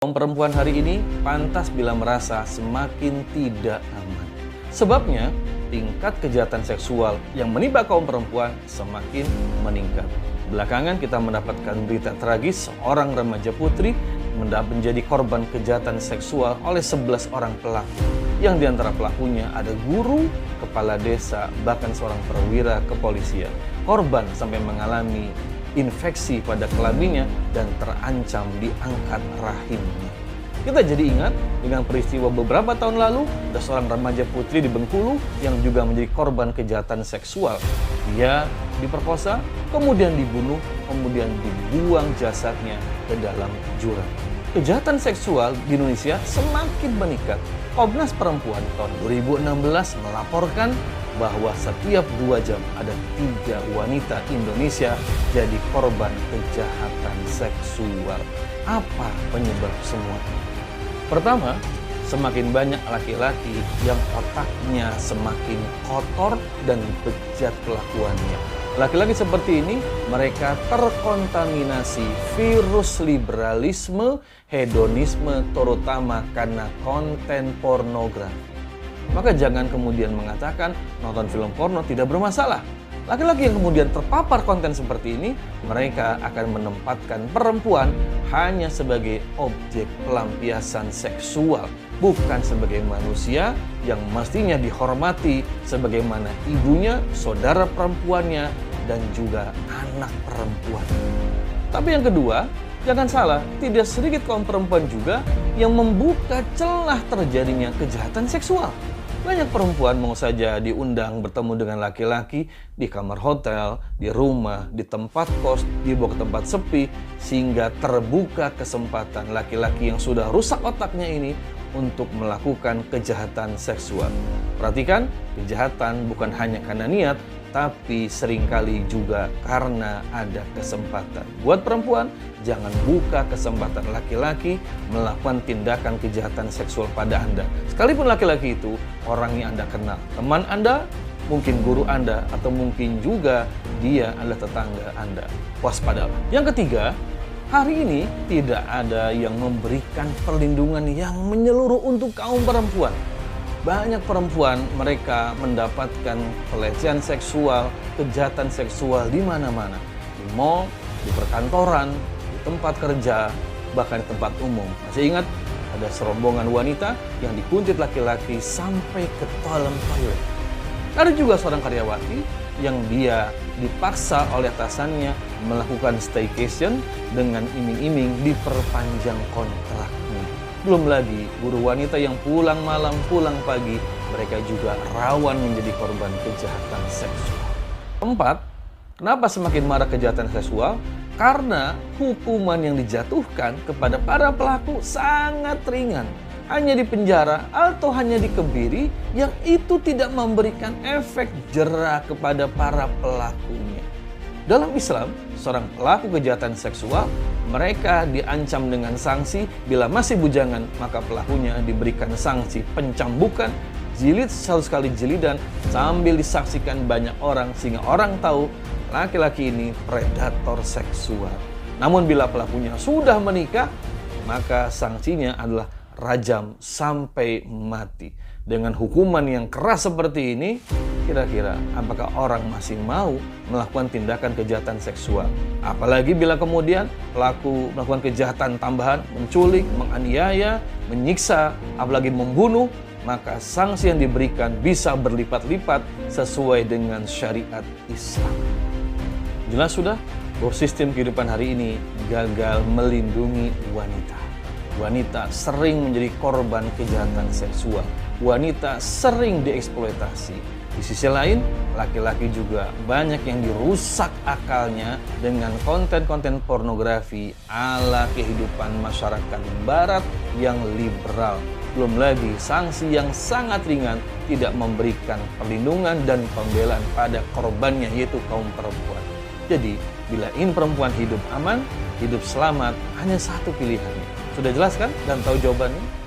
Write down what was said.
Kaum perempuan hari ini pantas bila merasa semakin tidak aman. Sebabnya, tingkat kejahatan seksual yang menimpa kaum perempuan semakin meningkat. Belakangan kita mendapatkan berita tragis seorang remaja putri menjadi korban kejahatan seksual oleh 11 orang pelaku. Yang diantara pelakunya ada guru, kepala desa, bahkan seorang perwira kepolisian. Korban sampai mengalami infeksi pada kelaminnya dan terancam diangkat rahimnya. Kita jadi ingat dengan peristiwa beberapa tahun lalu, ada seorang remaja putri di Bengkulu yang juga menjadi korban kejahatan seksual. Dia diperkosa, kemudian dibunuh, kemudian dibuang jasadnya ke dalam jurang. Kejahatan seksual di Indonesia semakin meningkat. Komnas Perempuan tahun 2016 melaporkan bahwa setiap 2 jam ada 3 wanita Indonesia jadi korban kejahatan seksual. Apa penyebab semua ini? Pertama, semakin banyak laki-laki yang otaknya semakin kotor dan bejat kelakuannya. Laki-laki seperti ini, mereka terkontaminasi virus liberalisme, hedonisme, terutama karena konten pornografi. Maka jangan kemudian mengatakan nonton film porno tidak bermasalah. Laki-laki yang kemudian terpapar konten seperti ini, mereka akan menempatkan perempuan hanya sebagai objek pelampiasan seksual, bukan sebagai manusia yang mestinya dihormati sebagaimana ibunya, saudara perempuannya, dan juga anak perempuan. Tapi yang kedua, jangan salah, tidak sedikit kaum perempuan juga yang membuka celah terjadinya kejahatan seksual. Banyak perempuan mau saja diundang bertemu dengan laki-laki di kamar hotel, di rumah, di tempat kos, dibawa ke tempat sepi, sehingga terbuka kesempatan laki-laki yang sudah rusak otaknya ini untuk melakukan kejahatan seksual. Perhatikan, kejahatan bukan hanya karena niat, tapi seringkali juga karena ada kesempatan. Buat perempuan, jangan buka kesempatan laki-laki melakukan tindakan kejahatan seksual pada Anda. Sekalipun laki-laki itu orang yang Anda kenal, teman Anda, mungkin guru Anda, atau mungkin juga dia adalah tetangga Anda. Waspadalah. Yang ketiga, hari ini tidak ada yang memberikan perlindungan yang menyeluruh untuk kaum perempuan. Banyak perempuan mereka mendapatkan pelecehan seksual, kejahatan seksual di mana-mana. Di mall, di perkantoran, di tempat kerja, bahkan di tempat umum. Masih ingat ada serombongan wanita yang dikuntit laki-laki sampai ke dalam toilet. Ada juga seorang karyawati yang dia dipaksa oleh atasannya melakukan staycation dengan iming-iming diperpanjang kontraknya. Belum lagi guru wanita yang pulang malam, pulang pagi, mereka juga rawan menjadi korban kejahatan seksual. Keempat, kenapa semakin marak kejahatan seksual? Karena hukuman yang dijatuhkan kepada para pelaku sangat ringan. Hanya dipenjara atau hanya dikebiri, yang itu tidak memberikan efek jera kepada para pelakunya. Dalam Islam, seorang pelaku kejahatan seksual, mereka diancam dengan sanksi. Bila masih bujangan, maka pelakunya diberikan sanksi pencambukan, jilid 100 kali jilidan, sambil disaksikan banyak orang sehingga orang tahu laki-laki ini predator seksual. Namun bila pelakunya sudah menikah, maka sanksinya adalah rajam sampai mati. Dengan hukuman yang keras seperti ini, kira-kira apakah orang masih mau melakukan tindakan kejahatan seksual? Apalagi bila kemudian pelaku melakukan kejahatan tambahan, menculik, menganiaya, menyiksa, apalagi membunuh, maka sanksi yang diberikan bisa berlipat-lipat sesuai dengan syariat Islam. Jelas sudah bahwa sistem kehidupan hari ini gagal melindungi wanita. Wanita sering menjadi korban kejahatan seksual. Wanita sering dieksploitasi. Di sisi lain, laki-laki juga banyak yang dirusak akalnya dengan konten-konten pornografi ala kehidupan masyarakat barat yang liberal. Belum lagi sanksi yang sangat ringan tidak memberikan perlindungan dan pembelaan pada korbannya, yaitu kaum perempuan. Jadi, bila ingin perempuan hidup aman, hidup selamat, hanya satu pilihannya. Sudah jelas kan dan tahu jawabannya?